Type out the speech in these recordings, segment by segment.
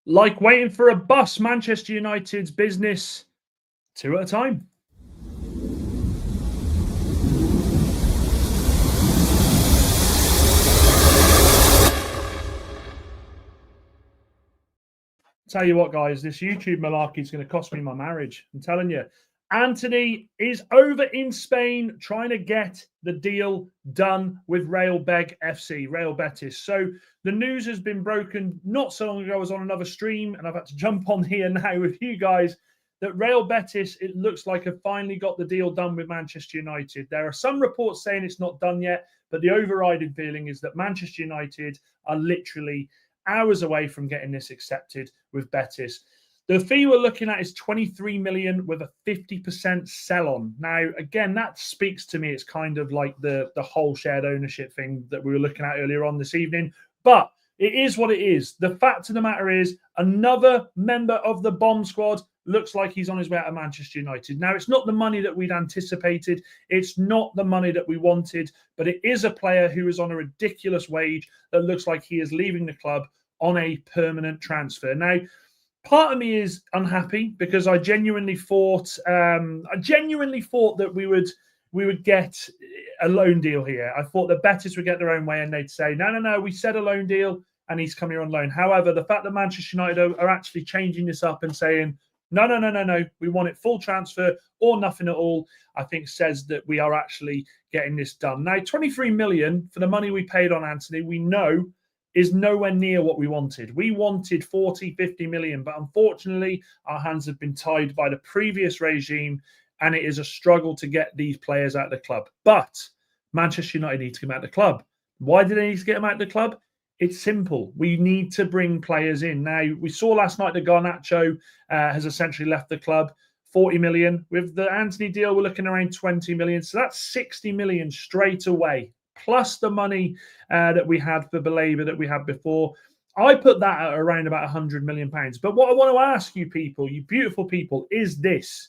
Like waiting for a bus, Manchester United's business, 2 at a time. Tell you what, guys, this YouTube malarkey is going to cost me my marriage. I'm telling you. Antony is over in Spain trying to get the deal done with Real Betis. So the news has been broken not so long ago. I was on another stream and I've had to jump on here now with you guys that Real Betis, it looks like, have finally got the deal done with Manchester United. There are some reports saying it's not done yet, but the overriding feeling is that Manchester United are literally hours away from getting this accepted with Betis. The fee we're looking at is 23 million with a 50% sell-on. Now, again, that speaks to me. It's kind of like the whole shared ownership thing that we were looking at earlier on this evening. But it is what it is. The fact of the matter is, another member of the bomb squad looks like he's on his way out of Manchester United. Now, it's not the money that we'd anticipated. It's not the money that we wanted, but it is a player who is on a ridiculous wage that looks like he is leaving the club on a permanent transfer. Now, part of me is unhappy because I genuinely thought that we would get a loan deal here. I thought that Betis would get their own way and they'd say, no, we said a loan deal and he's coming here on loan. However, the fact that Manchester United are actually changing this up and saying, no, we want it full transfer or nothing at all, I think says that we are actually getting this done. Now, 23 million for the money we paid on Antony, we know is nowhere near what we wanted. We wanted 40, 50 million, but unfortunately, our hands have been tied by the previous regime, and it is a struggle to get these players out of the club. But Manchester United need to get them out of the club. Why do they need to get them out of the club? It's simple. We need to bring players in. Now, we saw last night that Garnacho has essentially left the club, 40 million. With the Antony deal, we're looking around 20 million. So that's 60 million straight away, plus the money that we had for Baleba that we had before. I put that at around about 100 million pounds. But what I want to ask you people, you beautiful people, is this.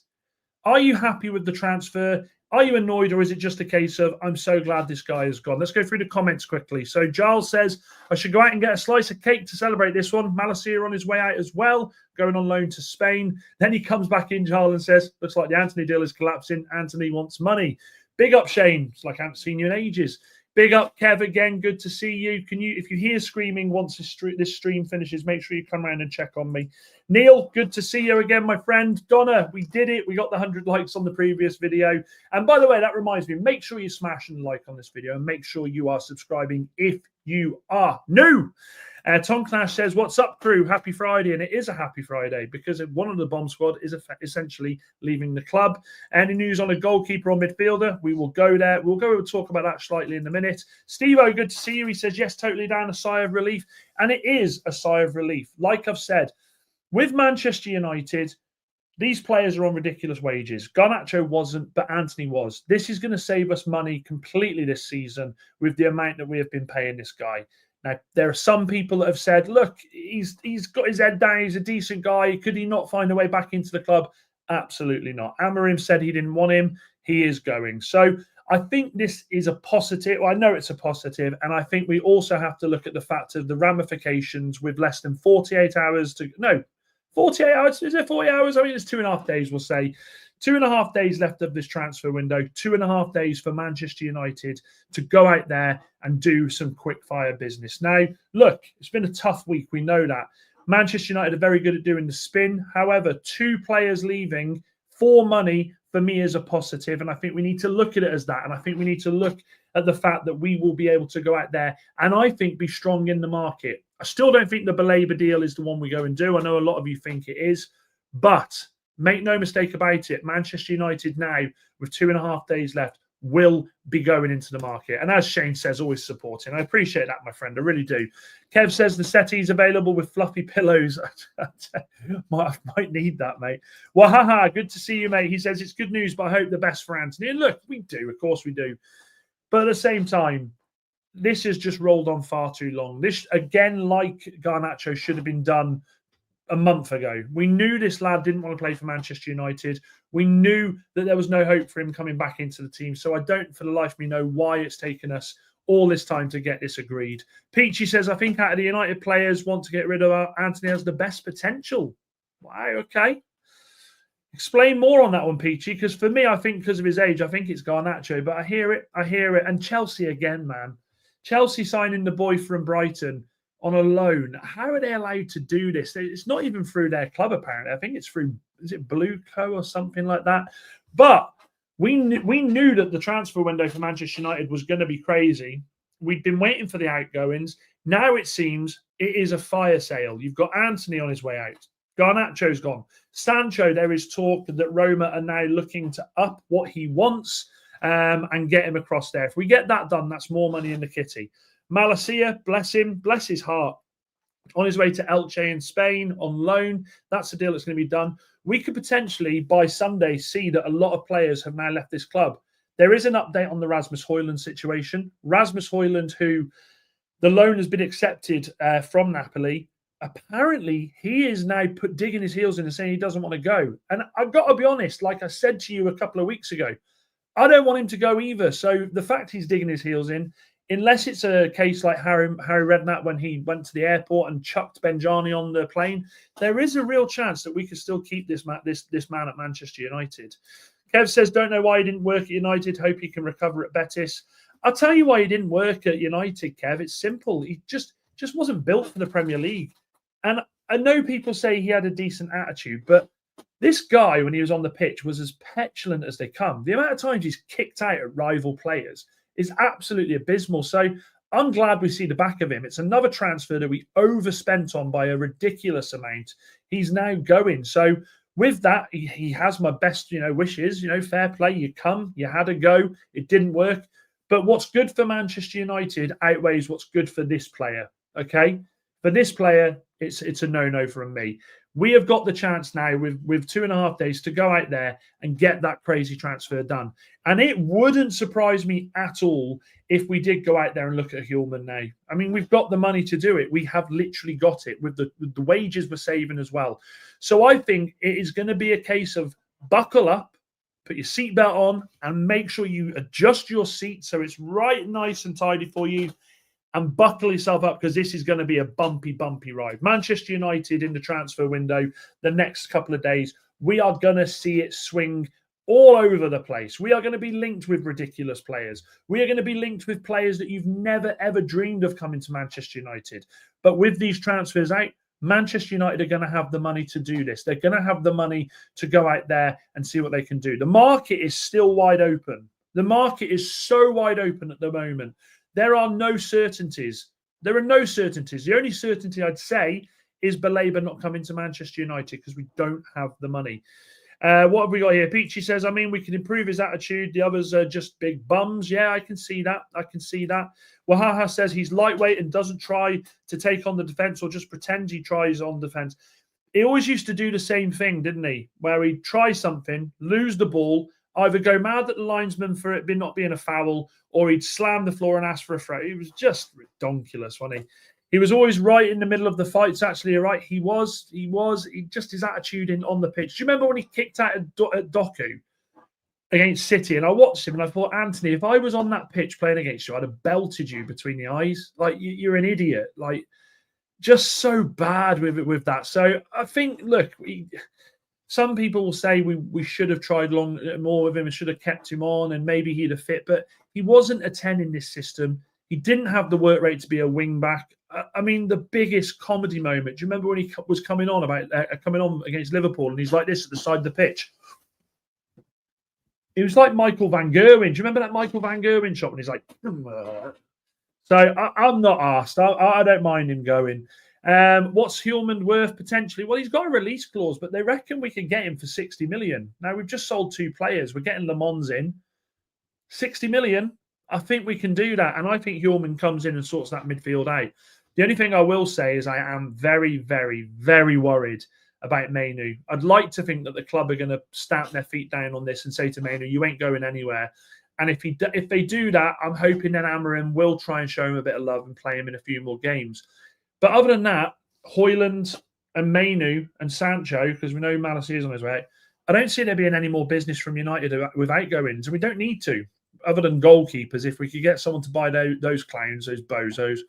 Are you happy with the transfer? Are you annoyed, or is it just a case of, I'm so glad this guy is gone? Let's go through the comments quickly. So Giles says, I should go out and get a slice of cake to celebrate this one. Malacia on his way out as well, going on loan to Spain. Then he comes back in, Giles, and says, looks like the Antony deal is collapsing. Antony wants money. Big up, Shane. It's like I haven't seen you in ages. Big up, Kev, again. Good to see you. If you hear screaming once this stream finishes, make sure you come around and check on me. Neil, good to see you again, my friend. Donna, we did it. We got the 100 likes on the previous video. And by the way, that reminds me, make sure you smash and like on this video and make sure you are subscribing if you are new. Tom Clash says, what's up, crew? Happy Friday. And it is a happy Friday because one of the bomb squad is essentially leaving the club. Any news on a goalkeeper or midfielder? We will go there. We'll go and talk about that slightly in a minute. Steve-O, good to see you. He says, yes, totally down, a sigh of relief. And it is a sigh of relief. Like I've said, with Manchester United, these players are on ridiculous wages. Garnacho wasn't, but Antony was. This is going to save us money completely this season with the amount that we have been paying this guy. Now, there are some people that have said, look, he's got his head down. He's a decent guy. Could he not find a way back into the club? Absolutely not. Amorim said he didn't want him. He is going. So I think this is a positive. Well, I know it's a positive. And I think we also have to look at the fact of the ramifications with less than 48 hours to... No, 48 hours. Is it 40 hours? I mean, it's 2.5 days, we'll say. 2.5 days left of this transfer window, 2.5 days for Manchester United to go out there and do some quick fire business. Now, look, it's been a tough week. We know that. Manchester United are very good at doing the spin. However, 2 players leaving for money for me is a positive. And I think we need to look at it as that. And I think we need to look at the fact that we will be able to go out there and I think be strong in the market. I still don't think the Baleba deal is the one we go and do. I know a lot of you think it is, but make no mistake about it, Manchester United now, with 2.5 days left, will be going into the market. And as Shane says, always supporting. I appreciate that, my friend. I really do. Kev says the settee's available with fluffy pillows. might need that, mate. Wahaha, good to see you, mate. He says it's good news, but I hope the best for Antony. And look, we do. Of course we do. But at the same time, this has just rolled on far too long. This, again, like Garnacho, should have been done a month ago. We knew this lad didn't want to play for Manchester United. We knew that there was no hope for him coming back into the team. So I don't, for the life of me, know why it's taken us all this time to get this agreed. Peachy says, I think out of the United players want to get rid of Antony has the best potential. Wow, okay. Explain more on that one, Peachy, because for me, I think because of his age, I think it's Garnacho, but I hear it. And Chelsea again, man. Chelsea signing the boy from Brighton on a loan. How are they allowed to do this? It's not even through their club, apparently. I think it's through, is it Blueco or something like that? But we knew that the transfer window for Manchester United was going to be crazy. We'd been waiting for the outgoings. Now it seems it is a fire sale. You've got Antony on his way out. Garnacho's gone. Sancho, there is talk that Roma are now looking to up what he wants and get him across there. If we get that done, that's more money in the kitty. Malacia, bless him, bless his heart. On his way to Elche in Spain on loan. That's a deal that's going to be done. We could potentially, by Sunday, see that a lot of players have now left this club. There is an update on the Rasmus Højlund situation. Rasmus Højlund, who the loan has been accepted from Napoli, apparently he is now digging his heels in and saying he doesn't want to go. And I've got to be honest, like I said to you a couple of weeks ago, I don't want him to go either. So the fact he's digging his heels in, unless it's a case like Harry Redknapp when he went to the airport and chucked Benjani on the plane, there is a real chance that we could still keep this man at Manchester United. Kev says, don't know why he didn't work at United. Hope he can recover at Betis. I'll tell you why he didn't work at United, Kev. It's simple. He just wasn't built for the Premier League. And I know people say he had a decent attitude, but this guy, when he was on the pitch, was as petulant as they come. The amount of times he's kicked out at rival players is absolutely abysmal. So I'm glad we see the back of him. It's another transfer that we overspent on by a ridiculous amount. He's now going. So with that, he has my best, wishes. Fair play. You come, you had a go. It didn't work. But what's good for Manchester United outweighs what's good for this player. Okay? For this player, it's a no-no from me. We have got the chance now with 2.5 days to go out there and get that crazy transfer done. And it wouldn't surprise me at all if we did go out there and look at Hjulman now. I mean, we've got the money to do it. We have literally got it with the wages we're saving as well. So I think it is going to be a case of buckle up, put your seatbelt on, and make sure you adjust your seat so it's right nice and tidy for you. And buckle yourself up because this is going to be a bumpy ride. Manchester United in the transfer window the next couple of days, we are going to see it swing all over the place. We are going to be linked with ridiculous players. We are going to be linked with players that you've never, ever dreamed of coming to Manchester United. But with these transfers out, Manchester United are going to have the money to do this. They're going to have the money to go out there and see what they can do. The market is still wide open. The market is so wide open at the moment. There are no certainties. There are no certainties. The only certainty I'd say is Baleba not coming to Manchester United because we don't have the money. What have we got here? Peachy says, we can improve his attitude. The others are just big bums. Yeah, I can see that. Wahaha says he's lightweight and doesn't try to take on the defence or just pretend he tries on defence. He always used to do the same thing, didn't he? Where he'd try something, lose the ball, either go mad at the linesman for it not being a foul, or he'd slam the floor and ask for a throw. He was just redonkulous, wasn't he? He was always right in the middle of the fights. Actually, you're right. He just his attitude on the pitch. Do you remember when he kicked out at Doku against City? And I watched him and I thought, Antony, if I was on that pitch playing against you, I'd have belted you between the eyes. Like, you're an idiot. Like, just so bad with that. So I think, look, some people will say we should have tried more with him and should have kept him on and maybe he'd have fit, but he wasn't a 10 in this system. He didn't have the work rate to be a wing back. The biggest comedy moment. Do you remember when he was coming on against Liverpool and he's like this at the side of the pitch? He was like Michael Van Gerwen. Do you remember that Michael Van Gerwen shot when he's like, So I'm not asked. I don't mind him going. What's Hjulman worth potentially? Well, he's got a release clause, but they reckon we can get him for 60 million. Now, we've just sold 2 players. We're getting Le Mans in. 60 million, I think we can do that. And I think Hjulman comes in and sorts that midfield out. The only thing I will say is I am very, very, very worried about Mainoo. I'd like to think that the club are going to stamp their feet down on this and say to Mainoo, you ain't going anywhere. And if they do that, I'm hoping then Amorim will try and show him a bit of love and play him in a few more games. But other than that, Højlund and Mainoo and Sancho, because we know Malacia is on his way, I don't see there being any more business from United with outgoings, and we don't need to. other than goalkeepers, if we could get someone to buy those clowns, those bozos,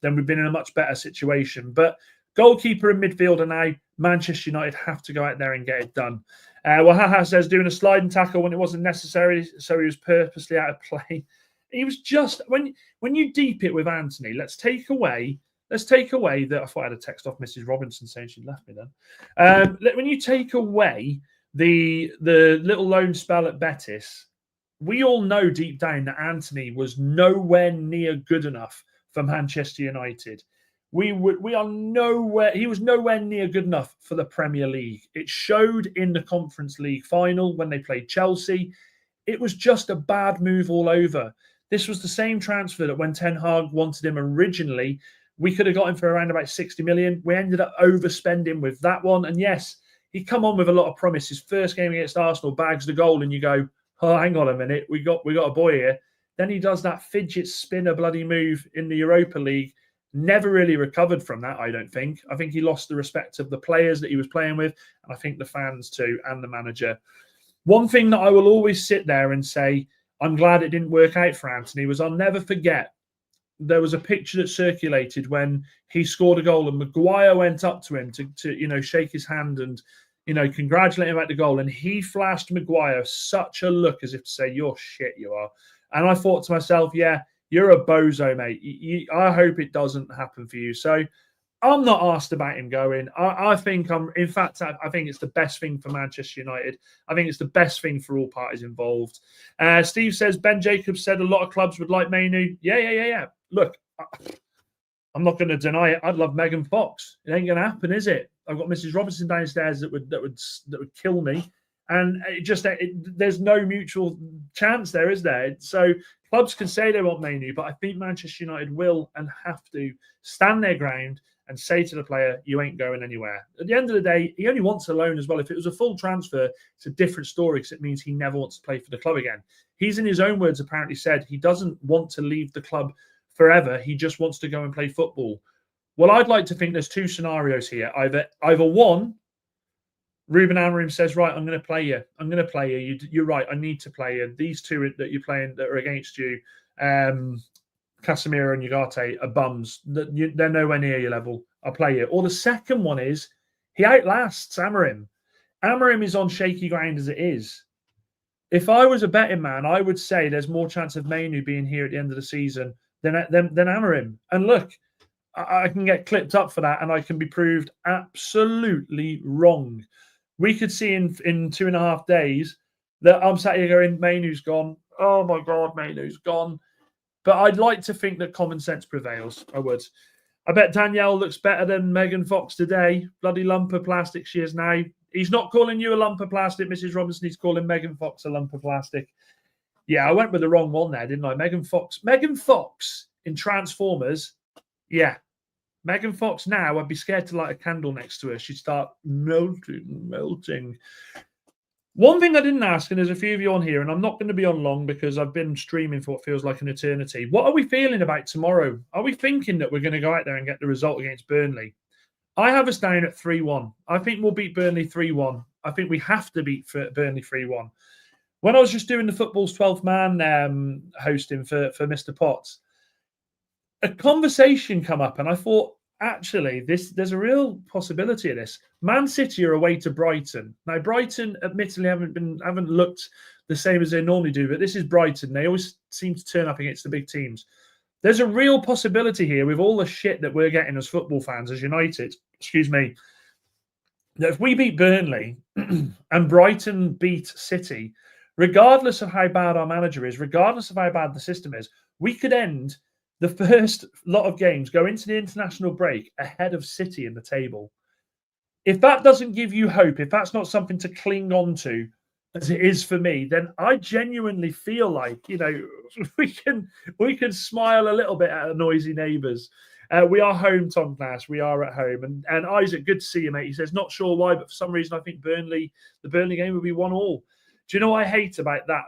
then we've been in a much better situation. But goalkeeper and midfielder now, Manchester United have to go out there and get it done. Wahaha says doing a sliding tackle when it wasn't necessary, so he was purposely out of play. He was just when you deep it with Antony. Let's take away that. I thought I had a text off Mrs. Robinson saying she'd left me then. When you take away the little loan spell at Betis, we all know deep down that Antony was nowhere near good enough for Manchester United. He was nowhere near good enough for the Premier League. It showed in the Conference League final when they played Chelsea. It was just a bad move all over. This was the same transfer that when Ten Hag wanted him originally, we could have got him for around about 60 million. We ended up overspending with that one. And yes, he come on with a lot of promise. His first game against Arsenal, bags the goal, and you go, oh, hang on a minute, we got a boy here. Then he does that fidget spinner bloody move in the Europa League. Never really recovered from that, I don't think. I think he lost the respect of the players that he was playing with, and I think the fans too, and the manager. One thing that I will always sit there and say, I'm glad it didn't work out for Antony, was I'll never forget, there was a picture that circulated when he scored a goal and Maguire went up to him to shake his hand and, congratulate him about the goal. And he flashed Maguire such a look as if to say, you're shit, you are. And I thought to myself, yeah, you're a bozo, mate. I hope it doesn't happen for you. So I'm not asked about him going. I think I think it's the best thing for Manchester United. I think it's the best thing for all parties involved. Steve says, Ben Jacobs said a lot of clubs would like Mainoo. Yeah. Look, I'm not going to deny it. I'd love Megan Fox. It ain't going to happen, is it? I've got Mrs. Robinson downstairs that would kill me. And there's no mutual chance there, is there? So clubs can say they want Mainoo, but I think Manchester United will and have to stand their ground and say to the player, you ain't going anywhere. At the end of the day, he only wants a loan as well. If it was a full transfer, it's a different story because it means he never wants to play for the club again. He's, in his own words, apparently said he doesn't want to leave the club forever. He just wants to go and play football. Well, I'd like to think there's two scenarios here. Either one, Ruben Amorim says, right, I'm going to play you. I'm going to play you. You're right. I need to play you. These two that you're playing that are against you, Casemiro and Ugarte, are bums. They're nowhere near your level. I'll play you. Or the second one is he outlasts Amorim. Amorim is on shaky ground as it is. If I was a betting man, I would say there's more chance of Mainoo being here at the end of the season than Amorim. And look, I can get clipped up for that and I can be proved absolutely wrong. We could see in 2.5 days that I'm sat here going, Mainoo's gone. Oh my God, Mainoo's gone. But I'd like to think that common sense prevails. I would. I bet Danielle looks better than Megan Fox today. Bloody lump of plastic she is now. He's not calling you a lump of plastic, Mrs. Robinson. He's calling Megan Fox a lump of plastic. Yeah, I went with the wrong one there, didn't I? Megan Fox in Transformers. Yeah. Megan Fox now, I'd be scared to light a candle next to her. She'd start melting. One thing I didn't ask, and there's a few of you on here, and I'm not going to be on long because I've been streaming for what feels like an eternity. What are we feeling about tomorrow? Are we thinking that we're going to go out there and get the result against Burnley? I have us down at 3-1. I think we'll beat Burnley 3-1. I think we have to beat Burnley 3-1. When I was just doing the Football's 12th Man hosting for Mr. Potts, a conversation come up and I thought, actually, there's a real possibility of this. Man City are away to Brighton. Now, Brighton admittedly haven't looked the same as they normally do, but this is Brighton. They always seem to turn up against the big teams. There's a real possibility here with all the shit that we're getting as football fans, as United, that if we beat Burnley and Brighton beat City, regardless of how bad our manager is, regardless of how bad the system is, we could end the first lot of games, go into the international break ahead of City in the table. If that doesn't give you hope, if that's not something to cling on to, as it is for me, then I genuinely feel like, we can smile a little bit at our noisy neighbours. We are home, Tom Glass. We are at home. And Isaac, good to see you, mate. He says, not sure why, but for some reason I think the Burnley game will be 1-1. Do you know what I hate about that?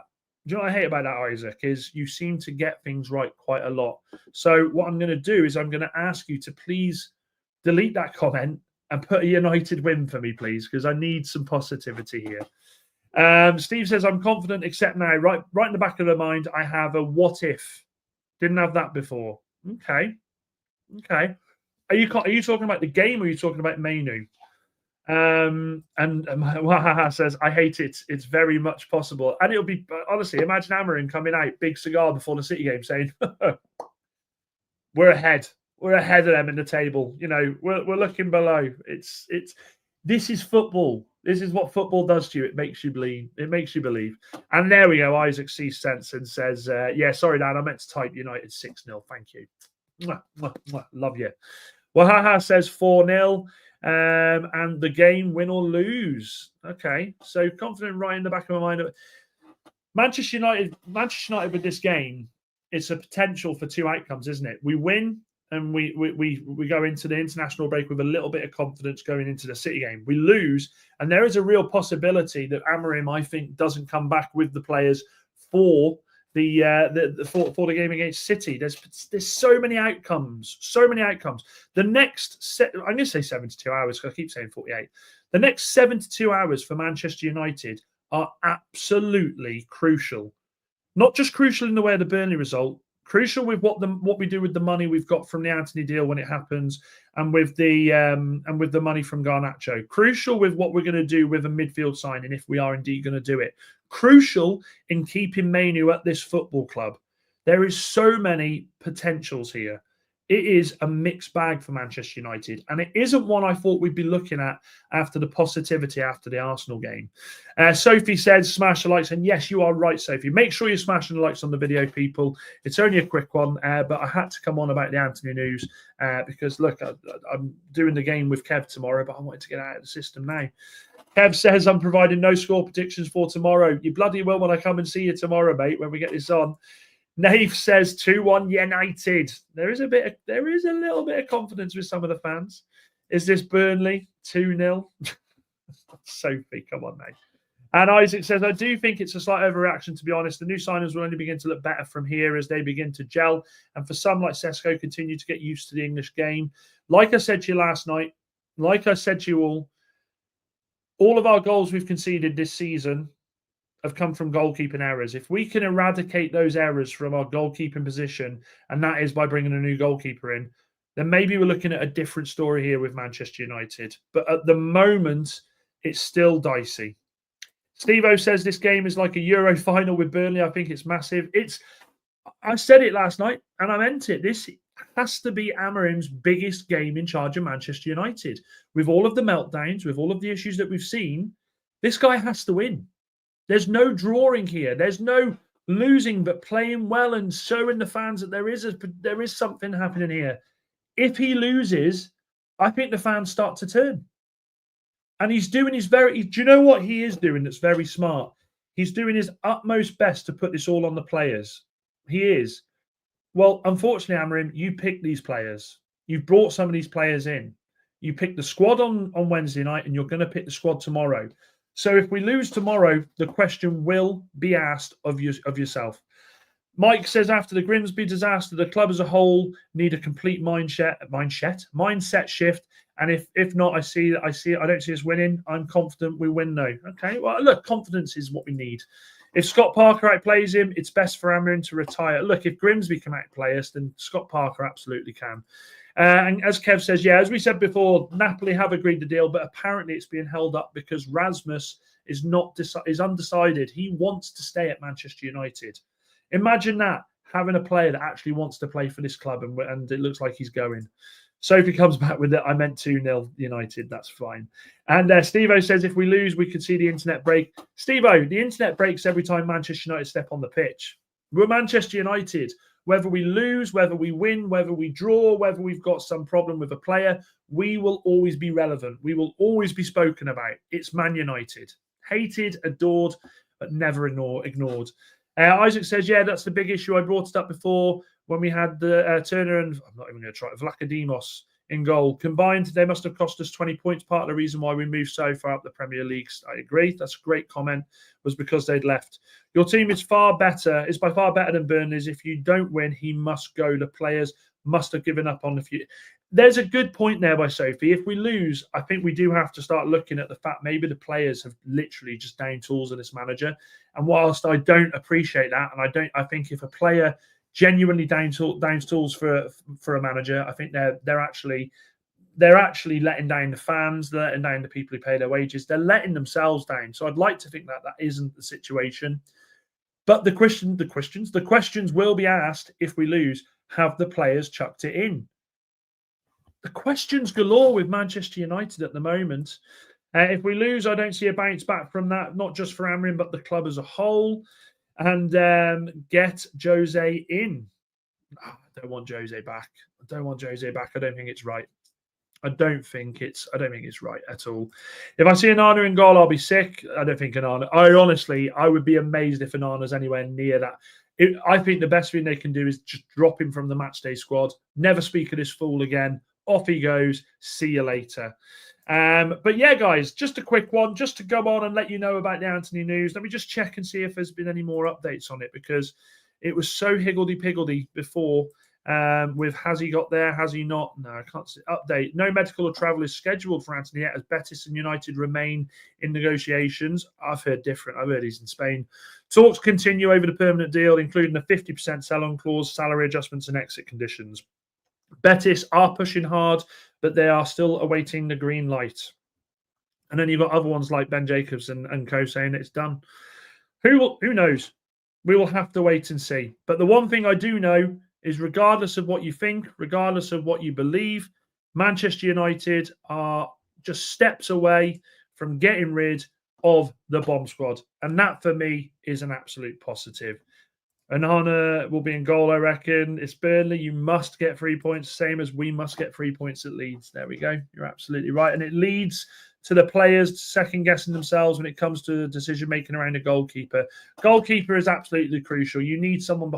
Isaac, is you seem to get things right quite a lot. So what I'm going to do is I'm going to ask you to please delete that comment and put a United win for me, please, because I need some positivity here. Steve says, I'm confident, except now. Right in the back of the mind, I have a what if. Didn't have that before. Okay. Are you talking about the game or are you talking about Mainoo? And Wahaha says, I hate it. It's very much possible. And it'll be, honestly, imagine Amorim coming out, big cigar before the City game saying, we're ahead. We're ahead of them in the table. You know, we're looking below. This is football. This is what football does to you. It makes you believe. And there we go. Isaac sees sense and says, yeah, sorry, Dan, I meant to type United 6-0. Thank you. Mwah, mwah, mwah. Love you. Wahaha says 4-0. And the game, win or lose. Okay. So confident right in the back of my mind. Manchester United with this game, it's a potential for two outcomes, isn't it? We win and we go into the international break with a little bit of confidence going into the City game. We lose, and there is a real possibility that Amorim, I think, doesn't come back with the players for the game against City. There's so many outcomes. The next I'm going to say 72 hours because I keep saying 48. The next 72 hours for Manchester United are absolutely crucial. Not just crucial in the way of the Burnley result, crucial with what we do with the money we've got from the Antony deal when it happens, and with the money from Garnacho. Crucial with what we're going to do with a midfield signing if we are indeed going to do it. Crucial in keeping Mainoo at this football club. There is so many potentials here. It is a mixed bag for Manchester United, and it isn't one I thought we'd be looking at after the positivity after the Arsenal game. Sophie says, smash the likes, and yes, you are right, Sophie. Make sure you're smashing the likes on the video, people. It's only a quick one, but I had to come on about the Antony news because, look, I'm doing the game with Kev tomorrow, but I wanted to get out of the system now. Kev says, I'm providing no score predictions for tomorrow. You bloody will when I come and see you tomorrow, mate, when we get this on. Nave says 2-1 United. There is a little bit of confidence with some of the fans. Is this Burnley 2-0? Sophie, come on, mate. And Isaac says, I do think it's a slight overreaction, to be honest. The new signings will only begin to look better from here as they begin to gel. And for some, like Sesko, continue to get used to the English game. Like I said to you last night, like I said to you all of our goals we've conceded this season have come from goalkeeping errors. If we can eradicate those errors from our goalkeeping position, and that is by bringing a new goalkeeper in, then maybe we're looking at a different story here with Manchester United. But at the moment, it's still dicey. Steve-O says this game is like a Euro final with Burnley. I think it's massive. I said it last night, and I meant it. This has to be Amorim's biggest game in charge of Manchester United. With all of the meltdowns, with all of the issues that we've seen, this guy has to win. There's no drawing here. There's no losing, but playing well and showing the fans that there is something happening here. If he loses, I think the fans start to turn. And he's doing do you know what he is doing that's very smart? He's doing his utmost best to put this all on the players. He is. Well, unfortunately, Amorim, you picked these players. You've brought some of these players in. You picked the squad on Wednesday night, and you're going to pick the squad tomorrow. So if we lose tomorrow, the question will be asked of yourself. Mike says, after the Grimsby disaster, the club as a whole need a complete mindset shift. And if not, I don't see us winning. I'm confident we win though. Okay, well, look, confidence is what we need. If Scott Parker outplays him, it's best for Amorim to retire. Look, if Grimsby can outplay us, then Scott Parker absolutely can. And as Kev says, yeah, as we said before, Napoli have agreed the deal, but apparently it's being held up because Rasmus is undecided. He wants to stay at Manchester United. Imagine that, having a player that actually wants to play for this club, and it looks like he's going. Sophie comes back with it. I meant 2-0 United. That's fine. And Steve-O says, if we lose, we could see the internet break. Steve-O, the internet breaks every time Manchester United step on the pitch. We're Manchester United. Whether we lose, whether we win, whether we draw, whether we've got some problem with a player, we will always be relevant. We will always be spoken about. It's Man United. Hated, adored, but never ignored. Isaac says, yeah, that's the big issue. I brought it up before when we had the Turner and, I'm not even going to try, Vlachodimos in goal. Combined, they must have cost us 20 points. Part of the reason why we moved so far up the Premier League. I agree. That's a great comment, was because they'd left. Your team is by far better than Burnley's. If you don't win, he must go. The players must have given up on the future. there's a good point there by Sophie. If we lose, I think we do have to start looking at the fact maybe the players have literally just down tools of this manager. And whilst I don't appreciate that, and I think if a player genuinely downs tools for a manager, I think they're actually letting down the fans, they're letting down the people who pay their wages, they're letting themselves down. So I'd like to think that isn't the situation. But the questions will be asked if we lose. Have the players chucked it in? The questions galore with Manchester United at the moment. If we lose, I don't see a bounce back from that, not just for Amorim, but the club as a whole. And get Jose in. I don't want Jose back. I don't think it's right. I don't think it's right at all. If I see Onana in goal, I'll be sick. I don't think Onana. I would be amazed if Onana's anywhere near that. I think the best thing they can do is just drop him from the matchday squad. Never speak of this fool again. Off he goes. See you later. But yeah, guys, just a quick one, just to go on and let you know about the Antony news. Let me just check and see if there's been any more updates on it, because it was so higgledy-piggledy before with has he got there, has he not? No, I can't see. Update. No medical or travel is scheduled for Antony yet, as Betis and United remain in negotiations. I've heard different. I've heard he's in Spain. Talks continue over the permanent deal, including a 50% sell-on clause, salary adjustments and exit conditions. Betis are pushing hard, but they are still awaiting the green light. And then you've got other ones like Ben Jacobs and co saying it's done. Who knows? We will have to wait and see. But the one thing I do know is, regardless of what you think, regardless of what you believe, Manchester United are just steps away from getting rid of the bomb squad. And that, for me, is an absolute positive. Onana will be in goal, I reckon. It's Burnley. You must get 3 points, same as we must get 3 points at Leeds. There we go. You're absolutely right. And it leads to the players second-guessing themselves when it comes to decision-making around a goalkeeper. Goalkeeper is absolutely crucial. You need someone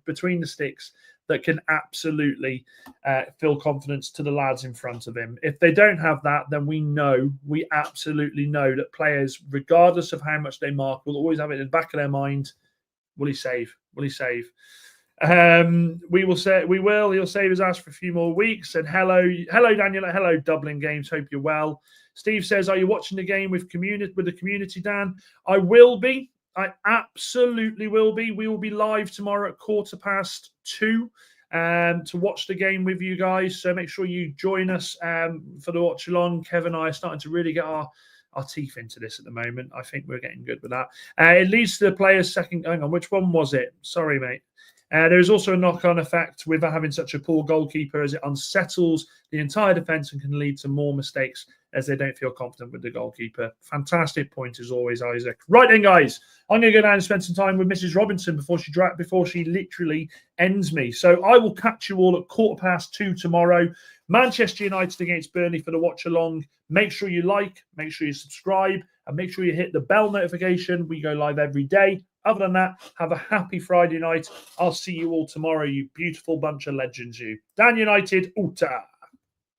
between the sticks that can absolutely fill confidence to the lads in front of him. If they don't have that, then we absolutely know that players, regardless of how much they mark, will always have it in the back of their mind. Will he save? Will he save? We will say we will. He'll save his ass for a few more weeks. And hello, Daniel. Hello, Dublin Games. Hope you're well. Steve says, "Are you watching the game with the community, Dan?" I will be. I absolutely will be. We will be live tomorrow at 2:15 to watch the game with you guys. So make sure you join us for the watch along. Kevin and I are starting to really get our teeth into this at the moment. I think we're getting good with that. It leads to the players' second. Hang on, which one was it? Sorry, mate. There is also a knock-on effect with having such a poor goalkeeper, as it unsettles the entire defence and can lead to more mistakes as they don't feel confident with the goalkeeper. Fantastic point as always, Isaac. Right then, guys, I'm going to go down and spend some time with Mrs. Robinson before she literally ends me. So I will catch you all at 2:15 tomorrow. Manchester United against Burnley for the watch along. Make sure you like, make sure you subscribe, and make sure you hit the bell notification. We go live every day. Other than that, have a happy Friday night. I'll see you all tomorrow, you beautiful bunch of legends, you. Dan United, Uta.